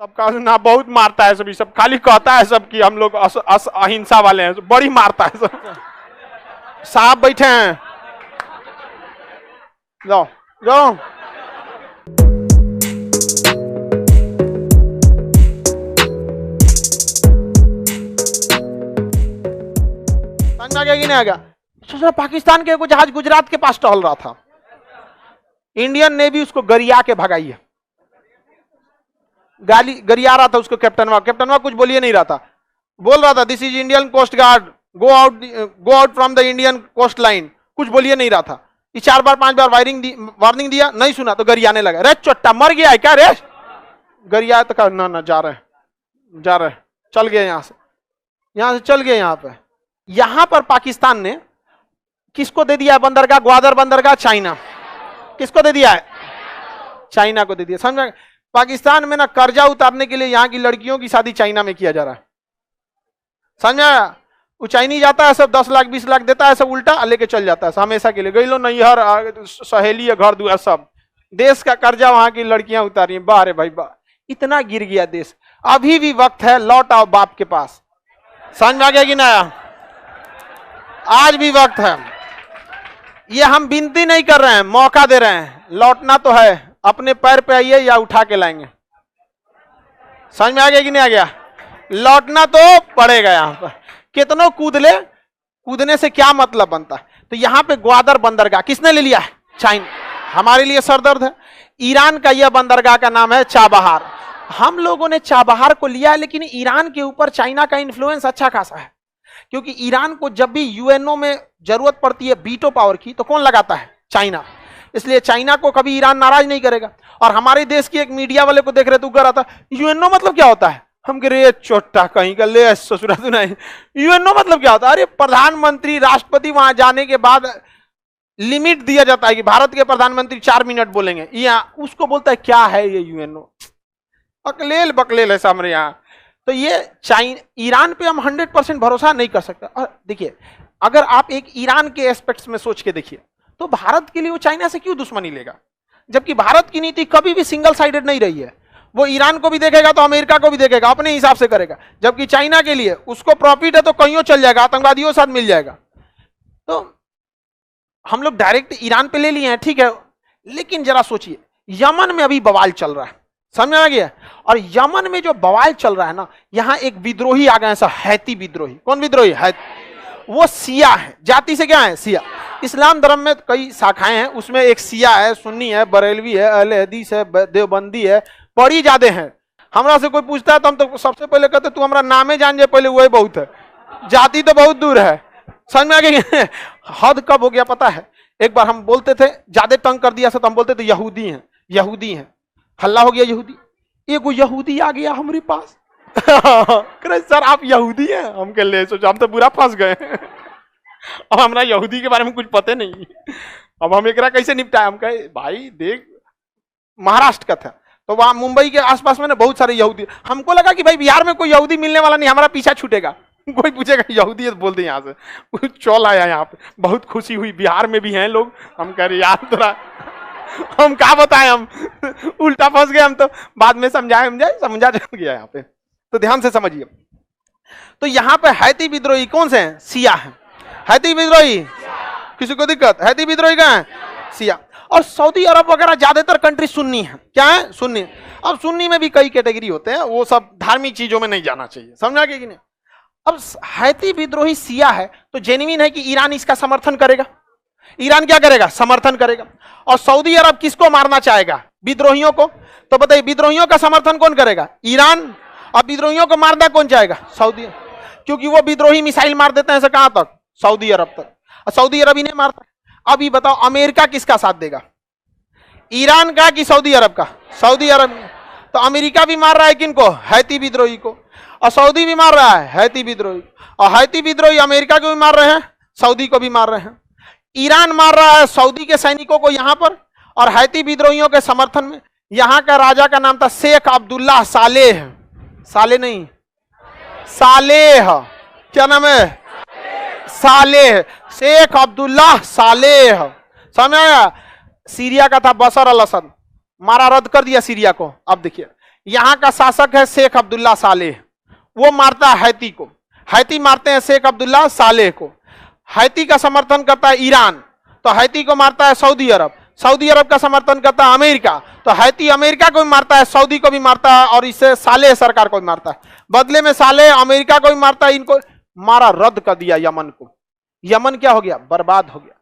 सबका ना बहुत मारता है सभी, सब खाली कहता है सब कि हम लोग अहिंसा वाले हैं, बड़ी मारता है सब। साहब बैठे हैं, जाओ जाओ। समझ में आ गया कि नहीं आ गया? सोचा पाकिस्तान के कुछ जहाज गुजरात के पास टहल रहा था, इंडियन नेवी उसको गरिया के भगाई है। गाली गरिया रहा था उसको कैप्टनवा कुछ बोलिए नहीं रहा था, बोल रहा था this is Indian coast guard, go out from the Indian coast line, कुछ बोलिए नहीं रहा था। ये 4 बार 5 बार वार्निंग दिया, नहीं सुना तो गरियाने लगा, रे चोट्टा मर गया है क्या रे? गरिया तो कहा ना जा रहे चल गए यहां से चल गए। यहां पर पाकिस्तान ने किसको दे दिया है बंदरगाह? ग्वादर बंदरगाह चाइना। किसको दे दिया है? चाइना को दे दिया। समझ? पाकिस्तान में ना कर्जा उतारने के लिए यहाँ की लड़कियों की शादी चाइना में किया जा रहा है। समझा? वो चाइनी जाता है सब 10 लाख 20 लाख देता है, सब उल्टा लेके चल जाता है हमेशा के लिए। गई लो नैहर सहेली है घर दुआ सब, देश का कर्जा वहां की लड़कियां उतारी हैं। बारे भाई वाह, इतना गिर गया देश। अभी भी वक्त है, लौट आओ बाप के पास। समझ में आ गया कि ना? आज भी वक्त है। ये हम विनती नहीं कर रहे हैं, मौका दे रहे हैं। लौटना तो है, अपने पैर पे आइए या उठा के लाएंगे। समझ में आ गया कि नहीं आ गया? लौटना तो पड़ेगा। यहां पर कितनों कूदने से क्या मतलब बनता है? तो यहां पे ग्वादर बंदरगाह किसने ले लिया है? चाइना। हमारे लिए सरदर्द है। ईरान का यह बंदरगाह का नाम है चाबहार। हम लोगों ने चाबहार को लिया है, लेकिन ईरान के ऊपर चाइना का इन्फ्लुएंस अच्छा खासा है, क्योंकि ईरान को जब भी यूएनओ में जरूरत पड़ती है वीटो पावर की, तो कौन लगाता है? चाइना। इसलिए चाइना को कभी ईरान नाराज नहीं करेगा। और हमारे देश की एक मीडिया वाले को देख रहे तू कर रहा था, यूएनओ मतलब क्या होता है? हम कह रहे चोट्टा कहीं का ले ससुरा सुनाई, यूएनओ मतलब क्या होता है? अरे प्रधानमंत्री राष्ट्रपति वहां जाने के बाद लिमिट दिया जाता है कि भारत के प्रधानमंत्री 4 मिनट बोलेंगे, या उसको बोलता है क्या है ये यूएनओ? अकलेल बकलेल है सामने यहाँ। तो ये ईरान पे हम 100% भरोसा नहीं कर सकते। और देखिए, अगर आप एक ईरान के एस्पेक्ट्स में सोच के देखिए, तो भारत के लिए वो चाइना से क्यों दुश्मनी लेगा? जबकि भारत की नीति कभी भी सिंगल साइडेड नहीं रही है। वो ईरान को भी देखेगा तो अमेरिका को भी देखेगा, अपने हिसाब से करेगा। जबकि चाइना के लिए उसको प्रॉफिट है तो कहीं चल जाएगा, आतंकवादियों के साथ मिल जाएगा। तो हम लोग डायरेक्ट ईरान पे ले लिए हैं, ठीक है, लेकिन जरा सोचिए, यमन में अभी बवाल चल रहा है। समझ में आ गया? और यमन में जो बवाल चल रहा है ना, यहां एक विद्रोही आ गए हैं, हैती विद्रोही। कौन विद्रोही? हैती। वो सिया है, जाति से क्या है? सिया। इस्लाम धर्म में कई शाखाएं हैं, उसमें एक सिया है, सुन्नी है, बरेलवी है, अहले हदीस है, देवबंदी है, बड़ी ज्यादा है। हमरा से कोई पूछता है तो हम तो सबसे पहले कहते तू हमारा नामे जान जाए पहले, वही बहुत है, जाति तो बहुत दूर है। समझ में आ गया? हद कब हो गया पता है? एक बार हम बोलते थे, ज्यादा तंग कर दिया तो हम बोलते थे यहूदी हैं, यहूदी हैं। हल्ला हो गया यहूदी। एगो यहूदी आ गया हमारे पास सर आप यहूदी हैं? हम कह ले सोचा हम तो बुरा फंस गए अब हमरा यहूदी के बारे में कुछ पता नहीं, अब हम एकरा कैसे निपटाए? हम कहे भाई देख, महाराष्ट्र का था तो वहां मुंबई के आसपास में ना बहुत सारे यहूदी। हमको लगा कि भाई बिहार में कोई यहूदी मिलने वाला नहीं, हमारा पीछा छूटेगा, कोई पूछेगा यहूदी है तो बोल दे यहाँ से। चल आया यहाँ पे, बहुत खुशी हुई, बिहार में भी हैं लोग। हम कह रहे यार थोड़ा हम क्या बताएं, हम उल्टा फंस गए। हम तो बाद में समझा गया यहाँ पे। तो ध्यान से समझिए, तो यहाँ पे हैती विद्रोही कौन से हैं? सिया है। हैती विद्रोही, किसी को दिक्कत? हैती विद्रोही का है सिया। और सऊदी अरब वगैरह ज्यादातर कंट्री सुन्नी है। क्या है? सुन्नी। अब सुन्नी में भी कई कैटेगरी होते हैं, वो सब धार्मिक चीजों में नहीं जाना चाहिए। समझा कि नहीं? अब हैती विद्रोही सिया है तो जेन्युइन है कि ईरान इसका समर्थन करेगा। ईरान क्या करेगा? समर्थन करेगा। और सऊदी अरब किसको मारना चाहेगा? विद्रोहियों को। तो बताइए विद्रोहियों का समर्थन कौन करेगा? ईरान। अब विद्रोहियों को मारना कौन चाहेगा? सऊदी, क्योंकि वो विद्रोही मिसाइल मार देते हैं कहां तक? सऊदी अरब तक। और सऊदी अरब ही नहीं मारता। अब ये बताओ अमेरिका किसका साथ देगा? ईरान का कि सऊदी अरब का? सऊदी अरब। तो अमेरिका भी मार रहा है किनको? हैती विद्रोही को। और सऊदी भी मार रहा है हैती विद्रोही। और हैती विद्रोही अमेरिका को भी मार रहे हैं, सऊदी को भी मार रहे हैं। ईरान मार रहा है सऊदी के सैनिकों को यहां पर, और हैती विद्रोहियों के समर्थन में यहां का राजा का नाम था शेख अब्दुल्लाह सालेह। साले नहीं, सालेह। क्या नाम है? सालेह। शेख अब्दुल्लाह सालेह। समझ आया? सीरिया का था बशर अल असद, मारा रद्द कर दिया सीरिया को। अब देखिए यहां का शासक है शेख अब्दुल्ला सालेह, वो मारता है हैती को, हैती मारते हैं शेख अब्दुल्ला सालेह को। हैती का समर्थन करता है ईरान, तो हैती को मारता है सऊदी अरब, सऊदी अरब का समर्थन करता है अमेरिका, तो हैती अमेरिका को भी मारता है, सऊदी को भी मारता है, और इससे सालेह सरकार को भी मारता है। बदले में सालेह अमेरिका को भी मारता है, इनको मारा, रद्द कर दिया यमन को। यमन क्या हो गया? बर्बाद हो गया।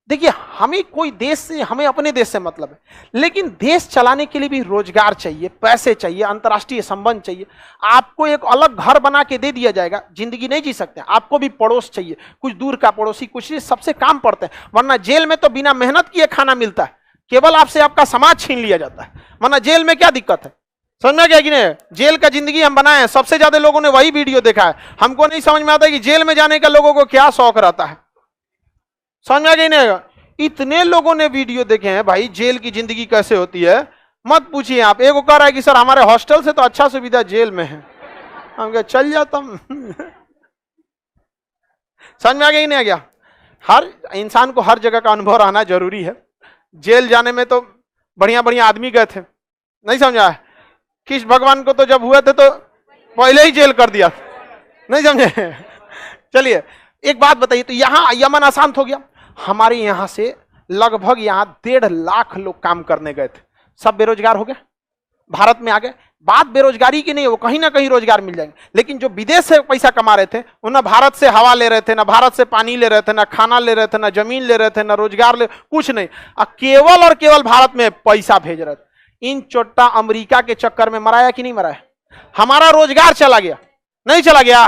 देखिए, हमें कोई देश से, हमें अपने देश से मतलब है, लेकिन देश चलाने के लिए भी रोजगार चाहिए, पैसे चाहिए, अंतर्राष्ट्रीय संबंध चाहिए। आपको एक अलग घर बना के दे दिया जाएगा, जिंदगी नहीं जी सकते। आपको भी पड़ोस चाहिए, कुछ दूर का पड़ोसी, कुछ सबसे काम पड़ते हैं, वरना जेल में तो बिना मेहनत किए खाना मिलता है, केवल आपसे आपका समाज छीन लिया जाता है। वरना जेल में क्या दिक्कत है? समझ में गया कि नहीं? जेल का जिंदगी हम बनाए हैं, सबसे ज्यादा लोगों ने वही वीडियो देखा है। हमको नहीं समझ में आता कि जेल में जाने का लोगों को क्या शौक रहता है। समझ में आ गई नहीं? इतने लोगों ने वीडियो देखे हैं भाई, जेल की जिंदगी कैसे होती है, मत पूछिए आप। एक कह रहा है कि सर हमारे हॉस्टल से तो अच्छा सुविधा जेल में है। हम कहे चल जाता हूं। समझ में आ गया ही नहीं आ गया? हर इंसान को हर जगह का अनुभव रहना जरूरी है। जेल जाने में तो बढ़िया बढ़िया आदमी गए थे, नहीं समझा? कृष्ण भगवान को तो जब हुए थे तो पहले ही जेल कर दिया, नहीं समझे? चलिए एक बात बताइए, तो यहां यमन अशांत हो गया। हमारे यहां से लगभग यहां 1.5 लाख लोग काम करने गए थे, सब बेरोजगार हो गए, भारत में आ गए। बात बेरोजगारी की नहीं है, वो कहीं ना कहीं रोजगार मिल जाएंगे, लेकिन जो विदेश से पैसा कमा रहे थे वो ना भारत से हवा ले रहे थे, ना भारत से पानी ले रहे थे, ना खाना ले रहे थे, ना जमीन ले रहे थे, ना रोजगार ले, कुछ नहीं, केवल और केवल भारत में पैसा भेज रहे थे। इन चोट्टा अमेरिका के चक्कर में मराया कि नहीं मराया? हमारा रोजगार चला गया, नहीं चला गया?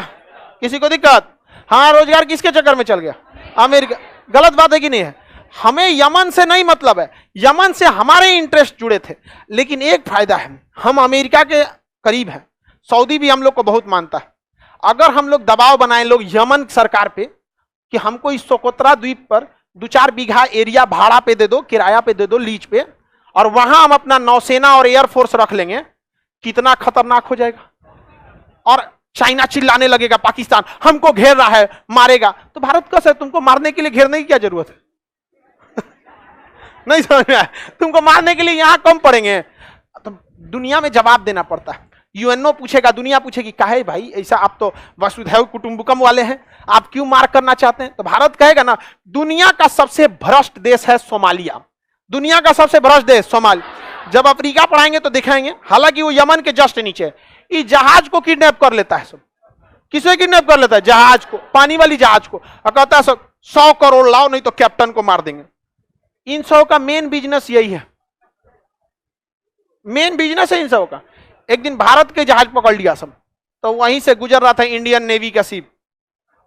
किसी को दिक्कत? हमारा रोजगार किसके चक्कर में चल गया? अमेरिका। गलत बात है कि नहीं है? हमें यमन से नहीं मतलब है, यमन से हमारे इंटरेस्ट जुड़े थे, लेकिन एक फायदा है, हम अमेरिका के करीब हैं, सऊदी भी हम लोग को बहुत मानता है। अगर हम लोग दबाव बनाए लोग यमन सरकार पे कि हमको इस सोकोत्रा द्वीप पर 2-4 बीघा एरिया भाड़ा पे दे दो, किराया पे दे दो, लीज पे, और वहां हम अपना नौसेना और एयरफोर्स रख लेंगे, कितना खतरनाक हो जाएगा। और चाइना चिल्लाने लगेगा, पाकिस्तान हमको घेर रहा है, मारेगा, तो भारत का सर तुमको मारने के लिए घेरने की क्या जरूरत है? नहीं समझ में आया? तुमको मारने के लिए यहां कम पड़ेंगे। तो दुनिया में जवाब देना पड़ता है। यूएनओ पूछेगा, दुनिया पूछेगी, काहे भाई ऐसा, आप तो वसुधैव कुटुंबकम वाले हैं, आप क्यों मार करना चाहते हैं? तो भारत कहेगा ना, दुनिया का सबसे भ्रष्ट देश है सोमालिया, दुनिया का सबसे भ्रष्ट देश सोमालिया। जब अफ्रीका पढ़ाएंगे तो दिखाएंगे, हालांकि वो यमन के जस्ट नीचे, इस जहाज को किडनैप कर लेता है सब। किसे किडनैप कर लेता है? जहाज को, पानी वाली जहाज को, और कहता है सब 100 करोड़ लाओ नहीं तो कैप्टन को मार देंगे। इन सब का मेन बिजनेस यही है, मेन बिजनेस है इन सब का। एक दिन भारत के जहाज पकड़ लिया सब, तो वहीं से गुजर रहा था इंडियन नेवी का शिप,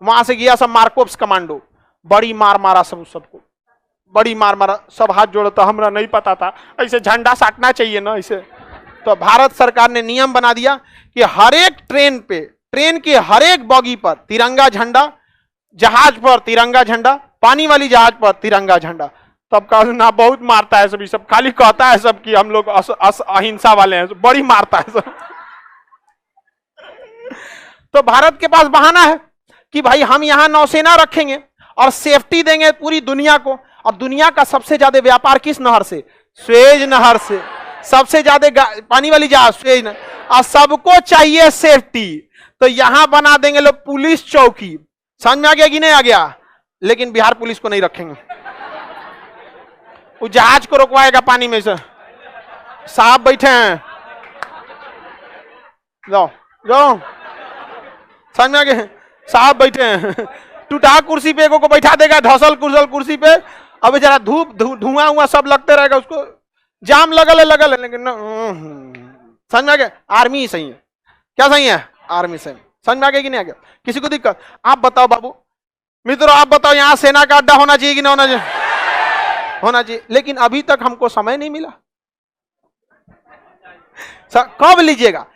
वहां से गया सब मार्कोप्स कमांडो, बड़ी मार मारा सब, सबको बड़ी मार मारा, सब हाथ जोड़ा था, हमरा नहीं पता था, ऐसे झंडा साटना चाहिए ना ऐसे। तो भारत सरकार ने नियम बना दिया कि हर एक ट्रेन पे, ट्रेन के हर एक बॉगी पर तिरंगा झंडा, जहाज पर तिरंगा झंडा, पानी वाली जहाज पर तिरंगा झंडा। तब कहा ना बहुत मारता है सब, सब खाली कहता है सब कि हम लोग अहिंसा वाले हैं, बड़ी मारता है सब। तो भारत के पास बहाना है कि भाई हम यहां नौसेना रखेंगे और सेफ्टी देंगे पूरी दुनिया को। और दुनिया का सबसे ज्यादा व्यापार किस नहर से? स्वेज नहर से। सबसे ज्यादा पानी वाली जहाज स्वेज नहर, और सबको चाहिए सेफ्टी, तो यहां बना देंगे लोग पुलिस चौकी। समझ में आ गया कि नहीं आ गया? लेकिन बिहार पुलिस को नहीं रखेंगे, वो जहाज को रोकवाएगा पानी में से। साहब बैठे हैं, जाओ जाओ, समझ में आ गया? साहब बैठे हैं, टूटा कुर्सी पे को बैठा देगा, धसल कुर्सल कुर्सी पे, अब जरा धूप धुआं हुआ सब लगते रहेगा, उसको जाम लगल है, लेकिन समझ में आ गया? आर्मी सही है। क्या सही है? आर्मी सही। समझ में आ गया कि नहीं आ गया? किसी को दिक्कत? आप बताओ बाबू मित्रों, आप बताओ यहाँ सेना का अड्डा होना चाहिए कि नहीं होना चाहिए? होना चाहिए, लेकिन अभी तक हमको समय नहीं मिला। कब लीजिएगा?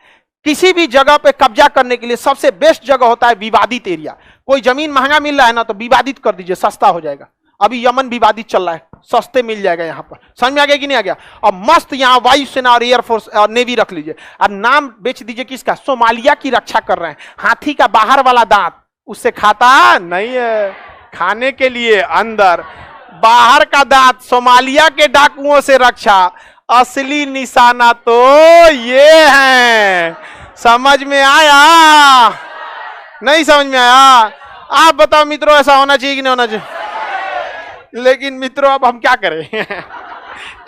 किसी भी जगह पे कब्जा करने के लिए सबसे बेस्ट जगह होता है विवादित एरिया। कोई जमीन महंगा मिल रहा है ना, तो विवादित कर दीजिए, सस्ता हो जाएगा। अभी यमन विवादित चल रहा है, सस्ते मिल जाएगा यहाँ पर। समझ में आ गया कि नहीं आ गया? और मस्त यहाँ वायुसेना और एयरफोर्स और नेवी रख लीजिए। अब नाम बेच दीजिए किसका? सोमालिया की रक्षा कर रहे हैं। हाथी का बाहर वाला दांत उससे खाता नहीं है, खाने के लिए अंदर, बाहर का दांत सोमालिया के डाकुओं से रक्षा, असली निशाना तो ये है। समझ में आया? नहीं समझ में आया? आप बताओ मित्रों, ऐसा होना चाहिए कि नहीं होना चाहिए? लेकिन मित्रों अब हम क्या करें?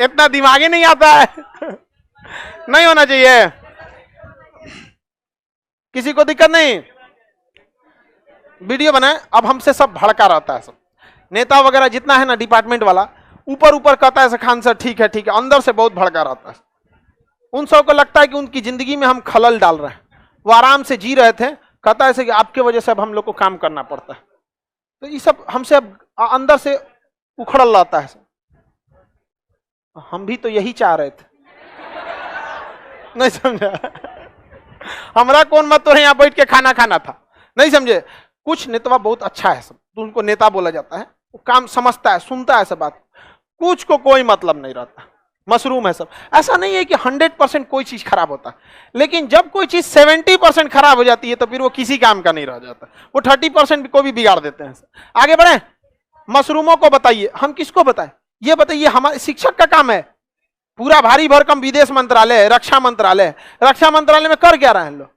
इतना दिमाग ही नहीं आता है। नहीं होना चाहिए। किसी को दिक्कत नहीं, वीडियो बनाए। अब हमसे सब भड़का रहता है, सब नेता वगैरह जितना है ना डिपार्टमेंट वाला, ऊपर ऊपर कहता है खान सर ठीक है ठीक है, अंदर से बहुत भड़का रहता है। उन सबको लगता है कि उनकी जिंदगी में हम खलल डाल रहे हैं। वो आराम से जी रहे थे, कहता है कि आपके वजह से अब हम लोग को काम करना पड़ता है। तो ये सब हमसे अब अंदर से उखड़ल रहता है। हम भी तो यही चाह रहे थे। नहीं समझा? हमारा कौन मत तो है यहाँ बैठ के खाना खाना था। नहीं समझे? कुछ नेता बहुत अच्छा है, सब तो उनको नेता बोला जाता है। वो काम समझता है, सुनता है सब बात, कुछ को कोई मतलब नहीं रहता, मशरूम है सब। ऐसा नहीं है कि 100% कोई चीज खराब होता, लेकिन जब कोई चीज 70% खराब हो जाती है तो फिर वो किसी काम का नहीं रह जाता। वो 30% को भी बिगाड़ देते हैं। आगे बढ़े, मशरूमों को बताइए। हम किसको बताएं? ये बताइए, हमारे शिक्षक का काम है। पूरा भारी भरकम विदेश मंत्रालय, रक्षा मंत्रालय में कर क्या रहे हैं लोग?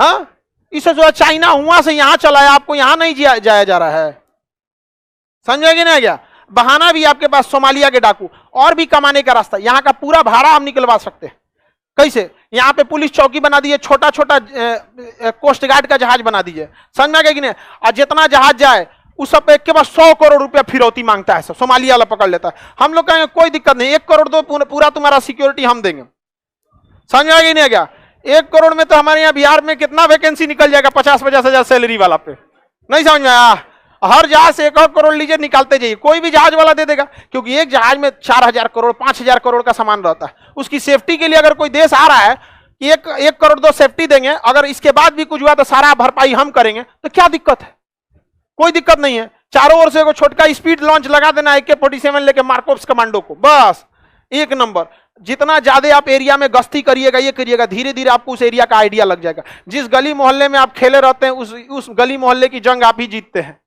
हाँ, इसे जो चाइना हुआ से यहां चला है, आपको यहां नहीं जाया जा रहा है। समझे नहीं क्या? बहाना भी आपके पास, सोमालिया के डाकू, और भी कमाने का रास्ता। यहाँ का पूरा भाड़ा हम निकलवा सकते हैं। कैसे? यहाँ पे पुलिस चौकी बना दीजिए, छोटा छोटा कोस्ट गार्ड का जहाज बना दीजिए। समझ में आ गया कि नहीं? और जितना जहाज जाए उस सब एक के पास 100 करोड़ रुपया फिरौती मांगता है। सोमालिया वाला पकड़ लेता है। हम लोग कहेंगे कोई दिक्कत नहीं, 1 करोड़ दो, पूरा तुम्हारा सिक्योरिटी हम देंगे। समझ में आ गया नहीं? क्या 1 करोड़ में तो हमारे यहाँ बिहार में कितना वैकेंसी निकल जाएगा, 50-50 हजार सैलरी वाला पे। नहीं समझ में आया? हर जहाज से 1 करोड़ लीजिए, निकालते जाइए, कोई भी जहाज वाला दे देगा। क्योंकि एक जहाज में 4000 करोड़ 5000 करोड़ का सामान रहता है। उसकी सेफ्टी के लिए अगर कोई देश आ रहा है कि 1 करोड़ दो सेफ्टी देंगे, अगर इसके बाद भी कुछ हुआ तो सारा भरपाई हम करेंगे, तो क्या दिक्कत है? कोई दिक्कत नहीं है। चारों ओर से एक छोटका स्पीड लॉन्च लगा देना AK-47 लेके मार्कोव्स कमांडो को, बस 1 नंबर। जितना ज्यादा आप एरिया में गश्ती करिएगा, ये करिएगा, धीरे धीरे आपको उस एरिया का आइडिया लग जाएगा। जिस गली मोहल्ले में आप खेले रहते हैं, उस गली मोहल्ले की जंग आप ही जीतते हैं।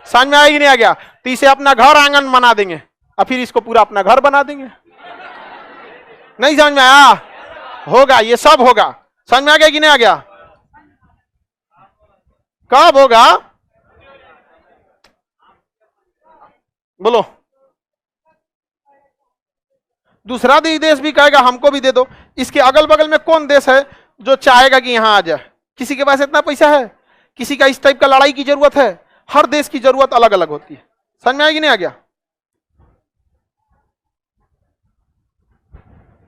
समझ में आएगी नहीं? आ गया? तो इसे अपना घर आंगन बना देंगे और फिर इसको पूरा अपना घर बना देंगे। नहीं समझ में आया? होगा, ये सब होगा। समझ में आ गया कि नहीं आ गया? कब होगा? बोलो। दूसरा देश भी कहेगा हमको भी दे दो। इसके अगल बगल में कौन देश है जो चाहेगा कि यहां आ जाए? किसी के पास इतना पैसा है? किसी का इस टाइप का लड़ाई की जरूरत है? हर देश की जरूरत अलग अलग होती है। समझ में आएगी नहीं? आ गया?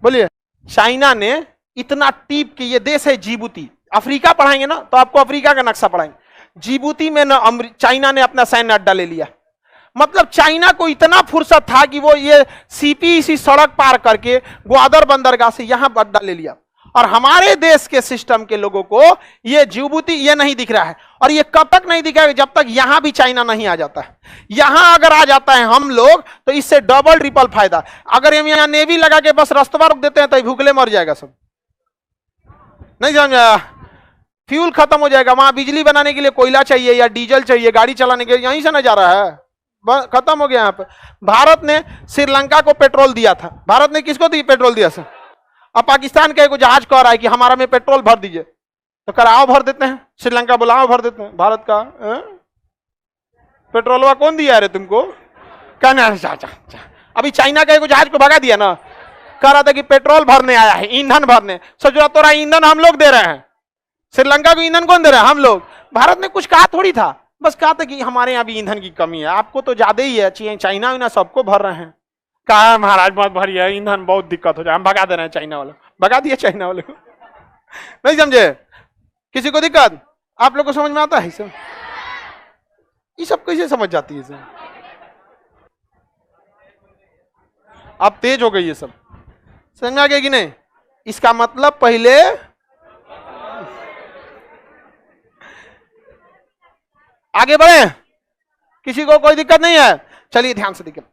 बोलिए। चाइना ने इतना टीप के, ये देश है जिबूती। अफ्रीका पढ़ाएंगे ना तो आपको अफ्रीका का नक्शा पढ़ाएंगे। जिबूती में ना चाइना ने अपना सैन्य अड्डा ले लिया। मतलब चाइना को इतना फुर्सत था कि वो ये CPEC सड़क पार करके ग्वादर बंदरगाह से यहां अड्डा ले लिया। और हमारे देश के सिस्टम के लोगों को ये जिबूती ये नहीं दिख रहा है। और ये कब तक नहीं दिखेगा? जब तक यहां भी चाइना नहीं आ जाता है। यहां अगर आ जाता है हम लोग तो इससे डबल ट्रिपल फायदा। अगर हम यहां नेवी लगा के बस रास्ता रोक देते हैं तो भूखले मर जाएगा सब। नहीं समझा? फ्यूल खत्म हो जाएगा। वहां बिजली बनाने के लिए कोयला चाहिए या डीजल चाहिए, गाड़ी चलाने के लिए यहीं से ना जा रहा है, खत्म हो गया। यहाँ पे भारत ने श्रीलंका को पेट्रोल दिया था। भारत ने किसको पेट्रोल दिया सर? अब पाकिस्तान का एक जहाज कह रहा है कि हमारा में पेट्रोल भर दीजिए, तो कराओ भर देते हैं। श्रीलंका बुलाओ भर देते हैं। भारत का पेट्रोलवा कौन दिया रे तुमको? कहना अभी चाइना का एक जहाज को भगा दिया ना, कह रहा था कि पेट्रोल भरने आया है, ईंधन भरने। सोच रहा तोरा ईंधन हम लोग दे रहे हैं। श्रीलंका को ईंधन कौन दे रहा है? हम लोग। भारत ने कुछ कहा थोड़ी था, बस कहा था कि हमारे यहाँ भी ईंधन की कमी है, आपको तो ज्यादा ही है। चाइना ना सबको भर रहे हैं। कहा महाराज मत भरिए, ईंधन बहुत दिक्कत हो जाए, हम भगा दे रहे हैं चाइना वाले। भगा दिया चाइना वाले को। नहीं समझे? किसी को दिक्कत? आप लोग को समझ में आता है सब? ये सब कैसे समझ जाती है सब? अब तेज हो गई ये सब। समझ में आ गया कि नहीं? इसका मतलब पहले आगे बढ़े। किसी को कोई दिक्कत नहीं है? चलिए ध्यान से देखिए।